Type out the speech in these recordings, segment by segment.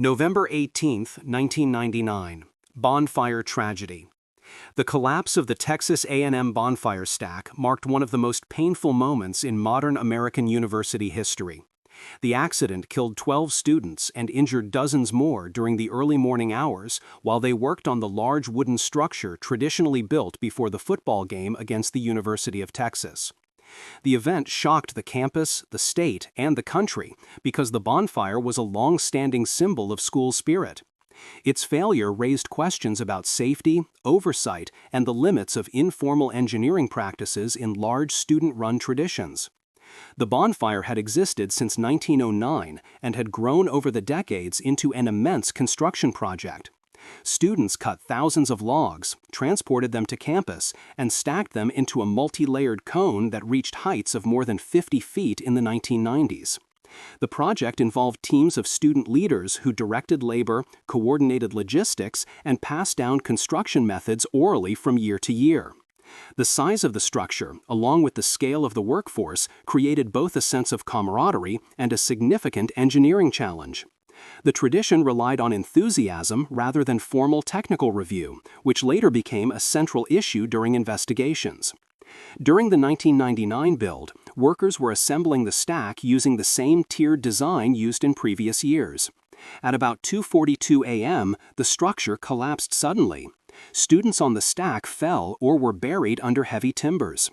November 18, 1999. Bonfire tragedy. The collapse of the Texas A&M Bonfire stack marked one of the most painful moments in modern American university history. The accident killed 12 students and injured dozens more during the early morning hours while they worked on the large wooden structure traditionally built before the football game against the University of Texas. The event shocked the campus, the state, and the country because the bonfire was a long-standing symbol of school spirit. Its failure raised questions about safety, oversight, and the limits of informal engineering practices in large student-run traditions. The bonfire had existed since 1909 and had grown over the decades into an immense construction project. Students cut thousands of logs, transported them to campus, and stacked them into a multi-layered cone that reached heights of more than 50 feet in the 1990s. The project involved teams of student leaders who directed labor, coordinated logistics, and passed down construction methods orally from year to year. The size of the structure, along with the scale of the workforce, created both a sense of camaraderie and a significant engineering challenge. The tradition relied on enthusiasm rather than formal technical review, which later became a central issue during investigations. During the 1999 build, workers were assembling the stack using the same tiered design used in previous years. At about 2:42 a.m., the structure collapsed suddenly. Students on the stack fell or were buried under heavy timbers.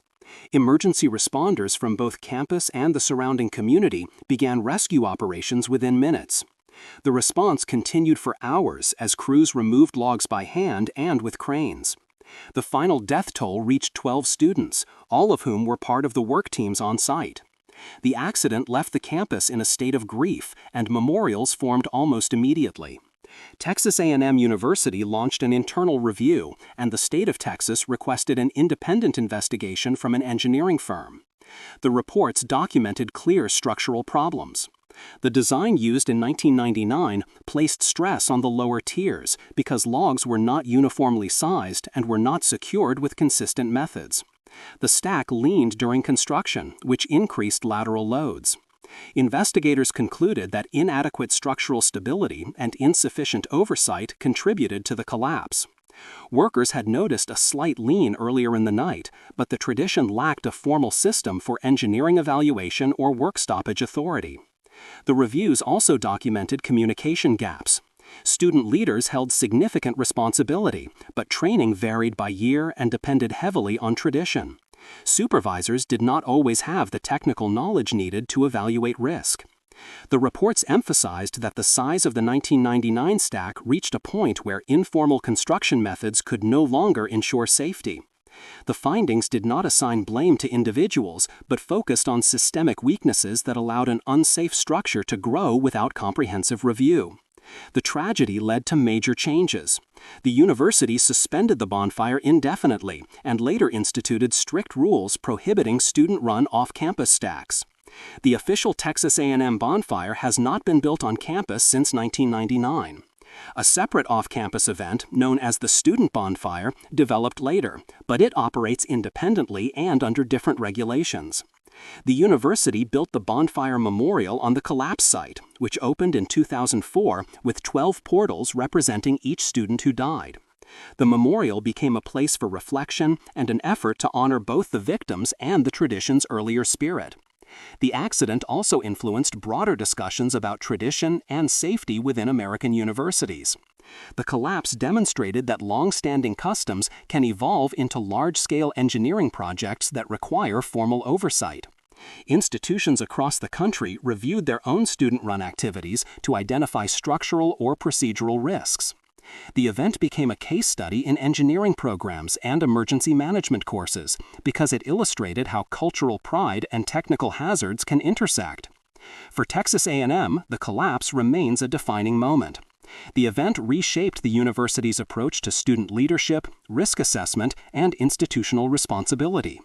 Emergency responders from both campus and the surrounding community began rescue operations within minutes. The response continued for hours as crews removed logs by hand and with cranes. The final death toll reached 12 students, all of whom were part of the work teams on site. The accident left the campus in a state of grief, and memorials formed almost immediately. Texas A&M University launched an internal review, and the state of Texas requested an independent investigation from an engineering firm. The reports documented clear structural problems. The design used in 1999 placed stress on the lower tiers because logs were not uniformly sized and were not secured with consistent methods. The stack leaned during construction, which increased lateral loads. Investigators concluded that inadequate structural stability and insufficient oversight contributed to the collapse. Workers had noticed a slight lean earlier in the night, but the tradition lacked a formal system for engineering evaluation or work stoppage authority. The reviews also documented communication gaps. Student leaders held significant responsibility, but training varied by year and depended heavily on tradition. Supervisors did not always have the technical knowledge needed to evaluate risk. The reports emphasized that the size of the 1999 stack reached a point where informal construction methods could no longer ensure safety. The findings did not assign blame to individuals, but focused on systemic weaknesses that allowed an unsafe structure to grow without comprehensive review. The tragedy led to major changes. The university suspended the bonfire indefinitely and later instituted strict rules prohibiting student-run off-campus stacks. The official Texas A&M bonfire has not been built on campus since 1999. A separate off-campus event, known as the Student Bonfire, developed later, but it operates independently and under different regulations. The university built the Bonfire Memorial on the collapse site, which opened in 2004 with 12 portals representing each student who died. The memorial became a place for reflection and an effort to honor both the victims and the tradition's earlier spirit. The accident also influenced broader discussions about tradition and safety within American universities. The collapse demonstrated that long-standing customs can evolve into large-scale engineering projects that require formal oversight. Institutions across the country reviewed their own student-run activities to identify structural or procedural risks. The event became a case study in engineering programs and emergency management courses because it illustrated how cultural pride and technical hazards can intersect. For Texas A&M, the collapse remains a defining moment. The event reshaped the university's approach to student leadership, risk assessment, and institutional responsibility.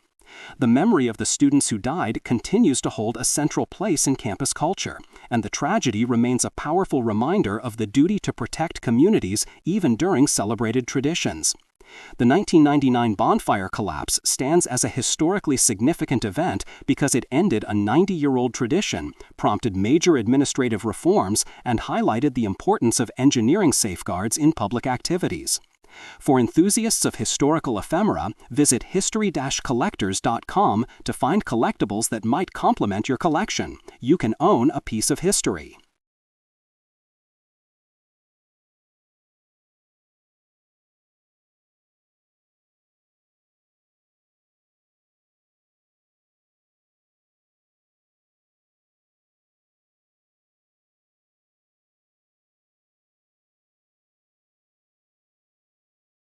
The memory of the students who died continues to hold a central place in campus culture, and the tragedy remains a powerful reminder of the duty to protect communities even during celebrated traditions. The 1999 Bonfire collapse stands as a historically significant event because it ended a 90-year-old tradition, prompted major administrative reforms, and highlighted the importance of engineering safeguards in public activities. For enthusiasts of historical ephemera, visit history-collectors.com to find collectibles that might complement your collection. You can own a piece of history.